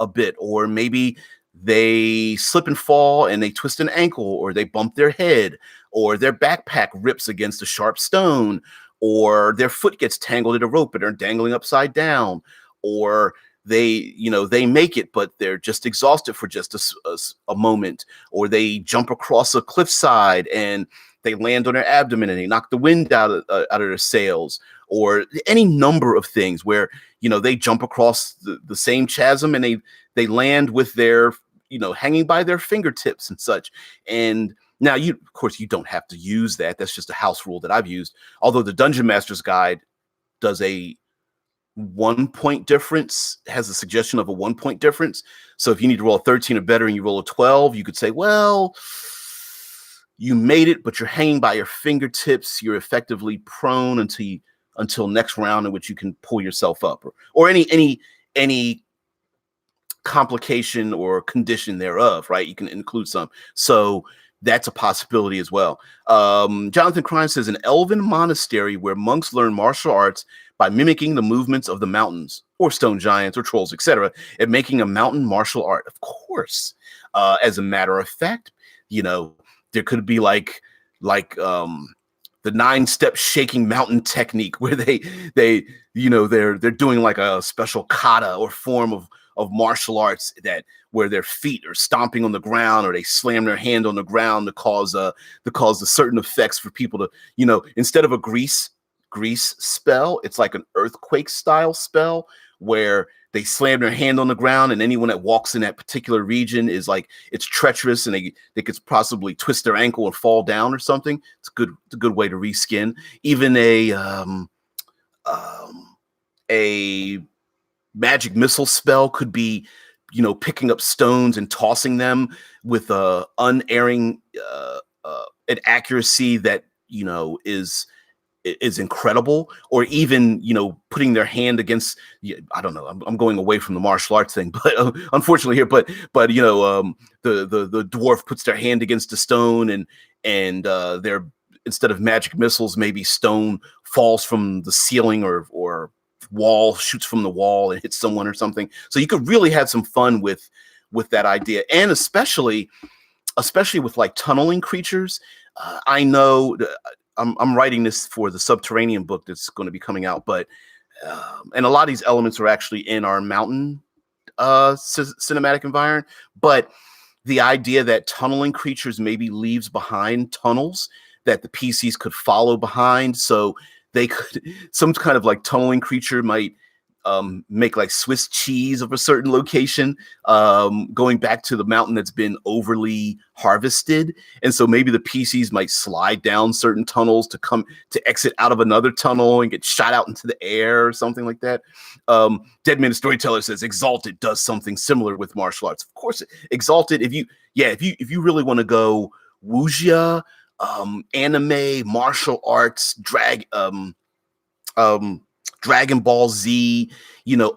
a bit, or maybe they slip and fall and they twist an ankle, or they bump their head, or their backpack rips against a sharp stone, or their foot gets tangled in a rope and they're dangling upside down, or they make it, but they're just exhausted for just a moment, or they jump across a cliffside and they land on their abdomen and they knock the wind out of their sails, or any number of things where, they jump across the same chasm and they land with their, hanging by their fingertips and such. And now of course you don't have to use that. That's just a house rule that I've used. Although the Dungeon Master's Guide does a 1 point difference, has a suggestion of a 1 point difference. So if you need to roll a 13 or better and you roll a 12, you could say, well, you made it, but you're hanging by your fingertips. You're effectively prone until next round in which you can pull yourself up, or any complication or condition thereof, right? You can include some. So that's a possibility as well. Jonathan Crime says, an elven monastery where monks learn martial arts by mimicking the movements of the mountains or stone giants or trolls, etc., and making a mountain martial art. Of course, as a matter of fact, there could be like the 9-step shaking mountain technique where they're doing like a special kata or form of martial arts where their feet are stomping on the ground, or they slam their hand on the ground to cause a certain effects for people to, instead of a grease spell, it's like an earthquake style spell where they slam their hand on the ground, and anyone that walks in that particular region is like, it's treacherous, and they could possibly twist their ankle and fall down or something. It's a good way to reskin. Even a magic missile spell could be, picking up stones and tossing them with unerring an accuracy that is incredible, or even putting their hand against, I don't know, I'm going away from the martial arts thing, but unfortunately here, but the dwarf puts their hand against a stone, and they're, instead of magic missiles, maybe stone falls from the ceiling or wall, shoots from the wall and hits someone or something. So you could really have some fun with that idea, and especially with like tunneling creatures. I know I'm writing this for the Subterranean book that's going to be coming out, but and a lot of these elements are actually in our mountain cinematic environment. But the idea that tunneling creatures maybe leaves behind tunnels that the PCs could follow behind, so they could, some kind of like tunneling creature might make like Swiss cheese of a certain location, going back to the mountain that's been overly harvested. And so maybe the PCs might slide down certain tunnels to exit out of another tunnel and get shot out into the air or something like that. Deadman the Storyteller says Exalted does something similar with martial arts. Of course, Exalted, if you really want to go wuxia, anime, martial arts, Dragon Ball Z,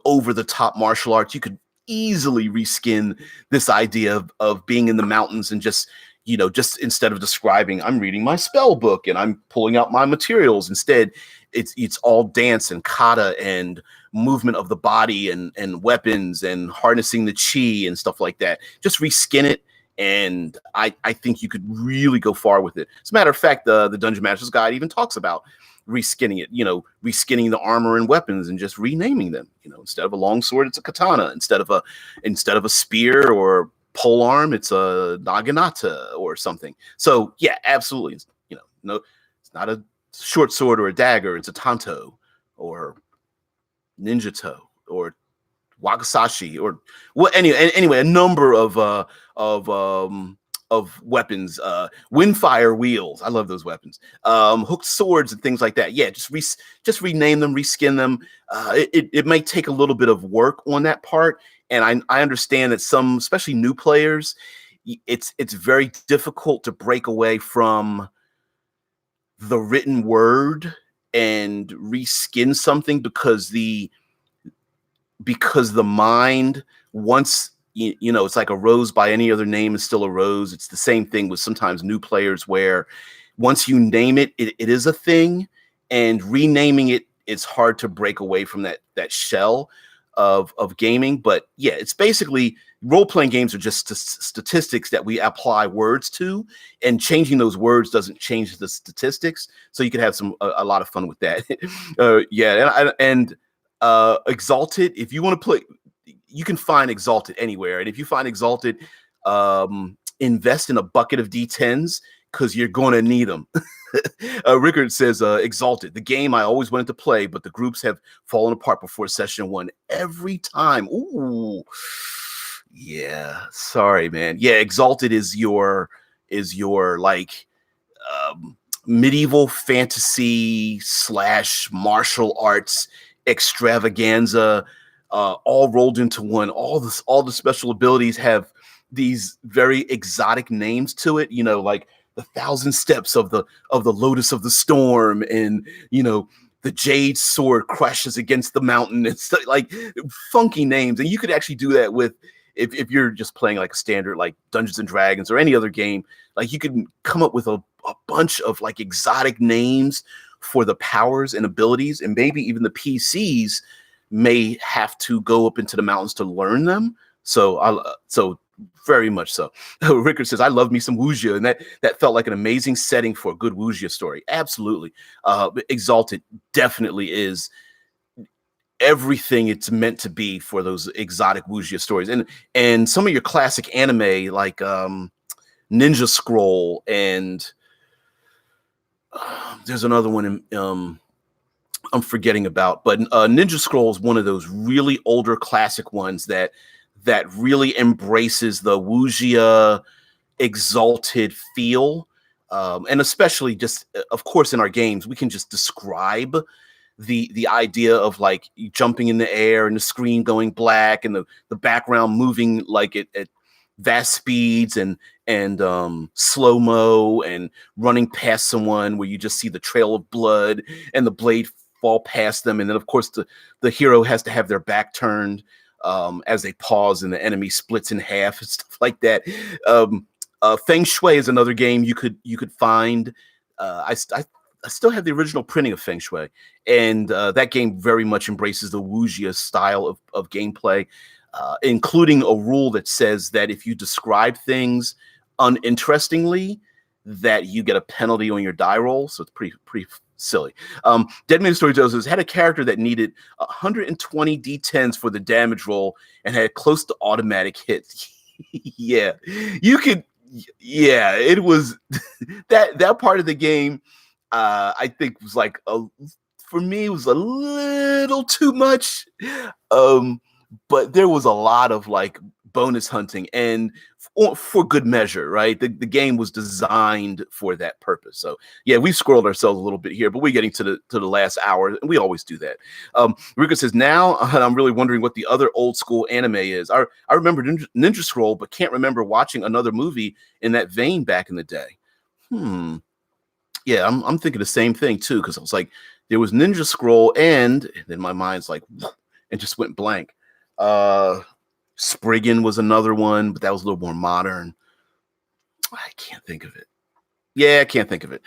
over the top martial arts, you could easily reskin this idea of being in the mountains and just instead of describing, I'm reading my spell book and I'm pulling out my materials, instead it's all dance and kata and movement of the body and weapons and harnessing the chi and stuff like that. Just reskin it. And I think you could really go far with it. As a matter of fact, the Dungeon Master's Guide even talks about reskinning it, reskinning the armor and weapons and just renaming them. Instead of a longsword, it's a katana. Instead of a spear or pole arm, it's a naginata or something. So yeah, absolutely. No, it's not a short sword or a dagger. It's a tanto or ninjato or wakasashi or well, anyway, a number of weapons, windfire wheels. I love those weapons. Hooked swords and things like that. Yeah, just rename them, reskin them. It may take a little bit of work on that part and I understand that some, especially new players, it's very difficult to break away from the written word and reskin something because the mind, once it's like a rose by any other name is still a rose. It's the same thing with sometimes new players, where once you name it, it is a thing, and renaming it, it's hard to break away from that shell of gaming. But yeah, it's basically, role-playing games are just statistics that we apply words to, and changing those words doesn't change the statistics. So you could have a lot of fun with that. Yeah, and Exalted, if you want to play, you can find Exalted anywhere. And if you find Exalted, invest in a bucket of D10s, because you're going to need them. Rickard says, Exalted, the game I always wanted to play, but the groups have fallen apart before session 1 every time. Ooh, yeah, sorry, man. Yeah, Exalted is your like medieval fantasy / martial arts extravaganza, all rolled into one. All the special abilities have these very exotic names to it, like the 1,000 steps of the Lotus of the Storm, and the Jade Sword crashes against the mountain. It's like funky names, and you could actually do that with, if you're just playing like a standard like Dungeons and Dragons or any other game. Like, you can come up with a bunch of like exotic names for the powers and abilities, and maybe even the PCs may have to go up into the mountains to learn them. So very much so. Rickard says, I love me some wuxia, and that felt like an amazing setting for a good wuxia story. Absolutely. Exalted definitely is everything it's meant to be for those exotic wuxia stories. And some of your classic anime, like Ninja Scroll, and there's another one I'm forgetting about, but Ninja Scroll is one of those really older classic ones that really embraces the wuxia exalted feel. And especially just, of course, in our games, we can just describe the idea of like jumping in the air and the screen going black and the background moving like at vast speeds, and slow-mo, and running past someone where you just see the trail of blood and the blade fall past them. And then, of course, the hero has to have their back turned as they pause, and the enemy splits in half and stuff like that. Feng Shui is another game you could find. I still have the original printing of Feng Shui, and that game very much embraces the wuxia style of gameplay, including a rule that says that if you describe things uninterestingly, that you get a penalty on your die roll. So it's pretty silly. Dead Man Story says, had a character that needed 120 D10s for the damage roll and had close to automatic hits. Yeah, you could. Yeah, it was that part of the game. I think was like for me, it was a little too much. But there was a lot of like bonus hunting, and for good measure, right? The game was designed for that purpose. So yeah, we've squirreled ourselves a little bit here, but we're getting to the last hour, and we always do that. Rika says, now I'm really wondering what the other old school anime is. I remember Ninja Scroll, but can't remember watching another movie in that vein back in the day. Yeah, I'm thinking the same thing too, because I was like, there was Ninja Scroll, and then my mind's like, and just went blank. Spriggan was another one, but that was a little more modern. I can't think of it. Yeah, I can't think of it.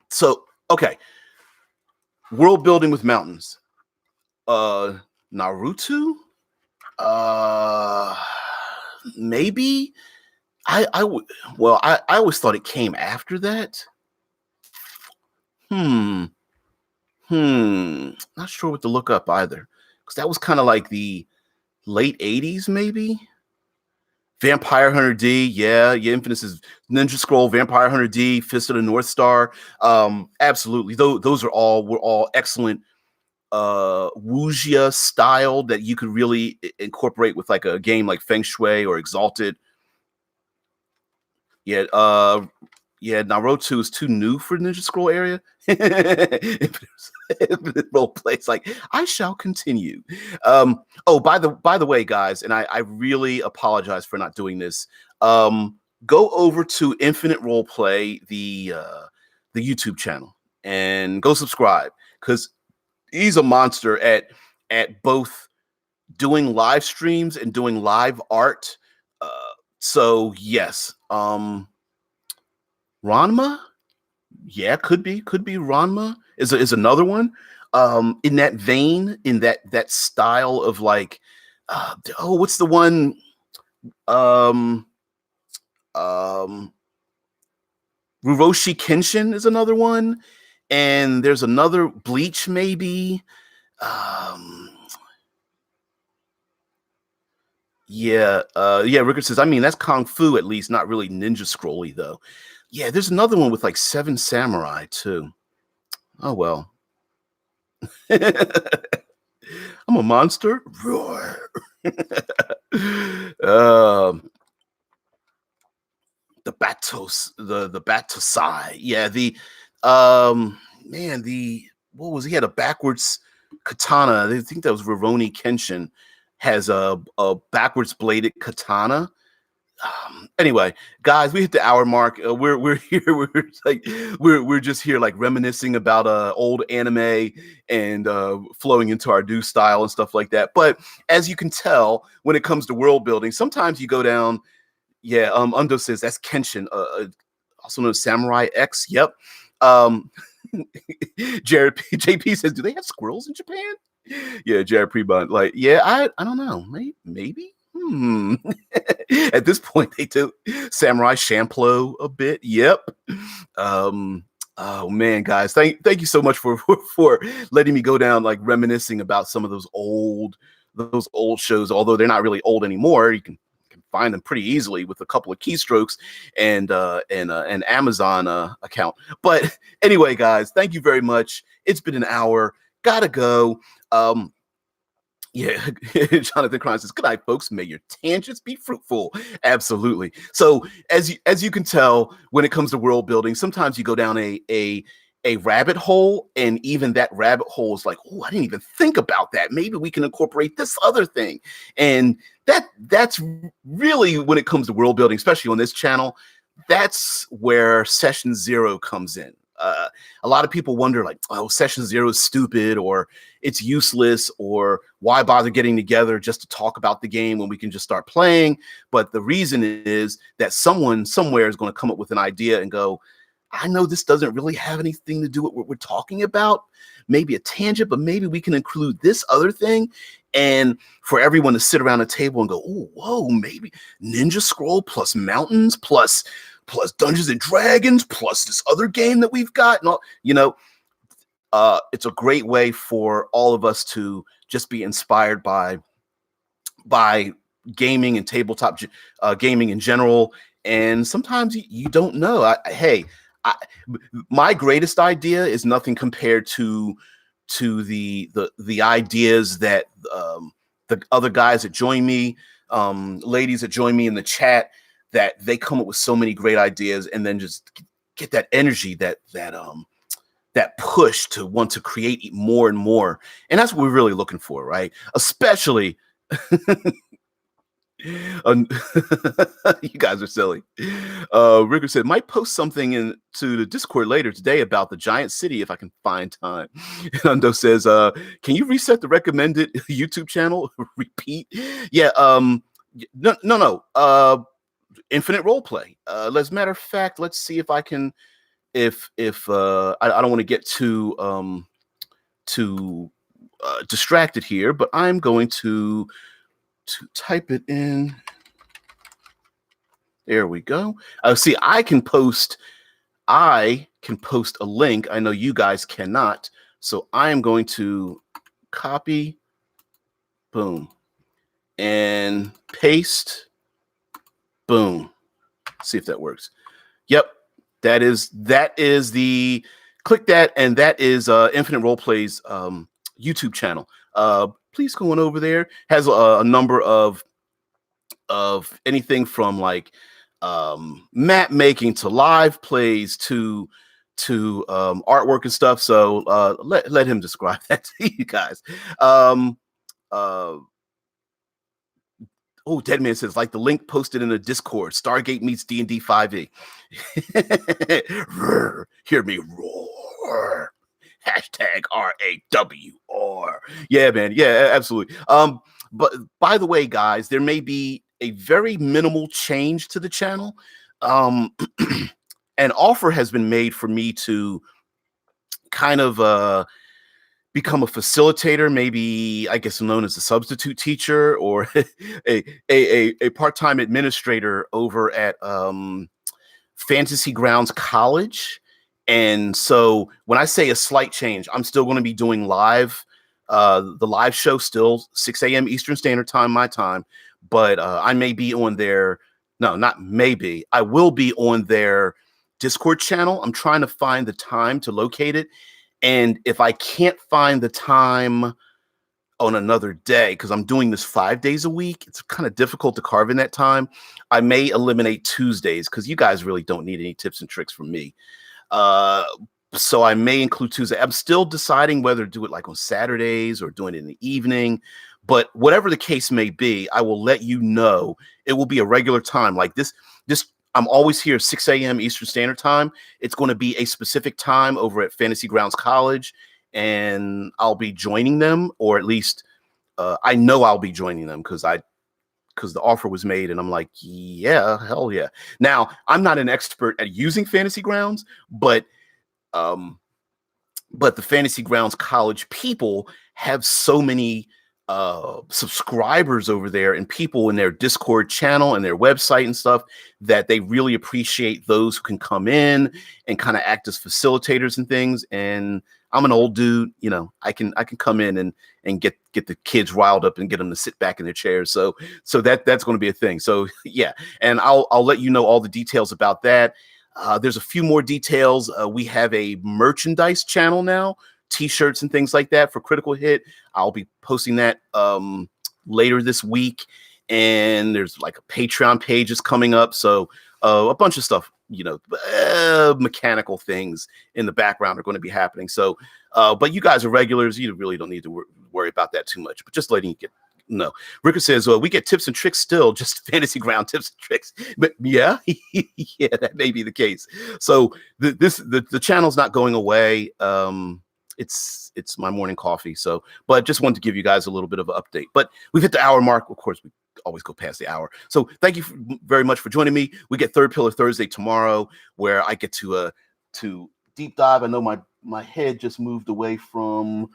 So okay, world building with mountains. Naruto. Maybe. I always thought it came after that. Not sure what to look up either, because that was kind of like the late 80s, maybe. Vampire Hunter D, yeah, Infamous is Ninja Scroll, Vampire Hunter D, Fist of the North Star. Absolutely. Those were all excellent wuxia style that you could really incorporate with like a game like Feng Shui or Exalted. Yeah, Yeah, Naruto is too new for Ninja Scroll area. Infinite role play, it's like I shall continue. Oh, by the way, guys, and I really apologize for not doing this. Go over to Infinite Roleplay, the YouTube channel, and go subscribe because he's a monster at both doing live streams and doing live art. Uh, so yes, Ranma, yeah, could be Ranma is another one. In that vein, in that style of like, oh, what's the one? Um, um, Ruroshi Kenshin is another one, and there's another Bleach maybe. Um, yeah, yeah. Rickard says, I mean, that's kung fu at least, not really ninja scrolly though. Yeah, there's another one with like Seven Samurai too. Oh well. I'm a monster. Roar. um, the Batos, the Batosai. Yeah, the man, the what was he had a backwards katana. I think that was Rurouni Kenshin has a backwards bladed katana. Anyway, guys, we hit the hour mark. We're here. We're just here like reminiscing about old anime and flowing into our new style and stuff like that. But as you can tell, when it comes to world building, sometimes you go down. Yeah, Undo says that's Kenshin, also known as Samurai X. Yep. Um, Jared JP says, do they have squirrels in Japan? Yeah, Jared Prebond. Like, yeah, I don't know. Maybe. At this point, they took Samurai Champloo a bit. Yep. Oh man, guys, thank you so much for letting me go down like reminiscing about some of those old shows. Although they're not really old anymore, you can find them pretty easily with a couple of keystrokes and an Amazon account. But anyway, guys, thank you very much. It's been an hour. Gotta go. Yeah, Jonathan Crime says, "Good night, folks. May your tangents be fruitful." Absolutely. So, as you can tell, when it comes to world building, sometimes you go down a rabbit hole, and even that rabbit hole is like, "Oh, I didn't even think about that. Maybe we can incorporate this other thing." And that's really when it comes to world building, especially on this channel. That's where session zero comes in. A lot of people wonder, like, oh, session zero is stupid, or it's useless, or why bother getting together just to talk about the game when we can just start playing? But the reason is that someone somewhere is going to come up with an idea and go, I know this doesn't really have anything to do with what we're talking about, maybe a tangent, but maybe we can include this other thing. And for everyone to sit around a table and go, oh, whoa, maybe Ninja Scroll plus mountains plus Dungeons and Dragons plus this other game that we've got, and all, it's a great way for all of us to just be inspired by gaming and tabletop gaming in general. And sometimes you don't know. My greatest idea is nothing compared to the ideas that the other guys that join me, ladies that join me in the chat, that they come up with so many great ideas, and then just get that energy, that push to want to create more and more. And that's what we're really looking for, right? Especially you guys are silly. Ricker said, might post something into the Discord later today about the giant city if I can find time. And Undo says, can you reset the recommended YouTube channel? Repeat. Yeah, no. Infinite Roleplay. As a matter of fact, let's see if I can, if I don't want to get too distracted here, but I'm going to type it in. There we go. See, I can post a link. I know you guys cannot. So I am going to copy, boom, and paste, boom. See if that works. Yep. That is the, click that, and that is Infinite Roleplay's YouTube channel. Please go on over there. Has a number of anything from like map making to live plays to artwork and stuff. So let him describe that to you guys. Uh, Oh, Deadman says, like the link posted in the Discord, Stargate meets D&D 5e. Hear me roar. Hashtag RAWR. Yeah, man. Yeah, absolutely. But by the way, guys, there may be a very minimal change to the channel. An offer has been made for me to kind of become a facilitator, maybe I guess known as a substitute teacher or a part-time administrator over at Fantasy Grounds College. And so when I say a slight change, I'm still going to be doing the live show still 6 a.m. Eastern Standard Time, my time, but I may be on their, no, not maybe, I will be on their Discord channel. I'm trying to find the time to locate it. And if I can't find the time on another day, because I'm doing this 5 days a week, it's kind of difficult to carve in that time. I may eliminate Tuesdays because you guys really don't need any tips and tricks from me. So I may include Tuesday. I'm still deciding whether to do it like on Saturdays or doing it in the evening. But whatever the case may be, I will let you know. It will be a regular time like this. I'm always here 6 a.m. Eastern Standard Time. It's going to be a specific time over at Fantasy Grounds College, and I'll be joining them, or at least I know I'll be joining them because the offer was made, and I'm like, yeah, hell yeah. Now, I'm not an expert at using Fantasy Grounds, but the Fantasy Grounds College people have so many subscribers over there and people in their Discord channel and their website and stuff that they really appreciate those who can come in and kind of act as facilitators and things. And I'm an old dude, you know, I can come in and get the kids riled up and get them to sit back in their chairs. So that's going to be a thing. So yeah, and I'll let you know all the details about that. There's a few more details. We have a merchandise channel now, t-shirts and things like that for Critical Hit. I'll be posting that later this week. And there's like a Patreon page is coming up. So a bunch of stuff, you know, mechanical things in the background are going to be happening. So, but you guys are regulars. You really don't need to worry about that too much, but just letting you get, no. Ricker says, we get tips and tricks still, just Fantasy Ground tips and tricks. But yeah, yeah, that may be the case. So the channel's not going away. It's my morning coffee. So, but just wanted to give you guys a little bit of an update. But we've hit the hour mark. Of course, we always go past the hour. So thank you very much for joining me. We get Third Pillar Thursday tomorrow, where I get to deep dive. I know my head just moved away from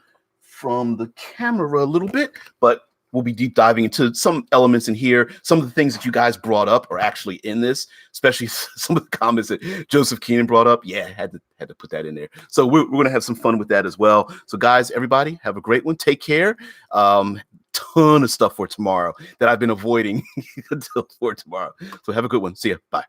the camera a little bit, but we'll be deep diving into some elements in here. Some of the things that you guys brought up are actually in this, especially some of the comments that Joseph Keenan brought up. Yeah, had to put that in there. So we're going to have some fun with that as well. So guys, everybody have a great one. Take care. Ton of stuff for tomorrow that I've been avoiding until for tomorrow. So have a good one. See ya. Bye.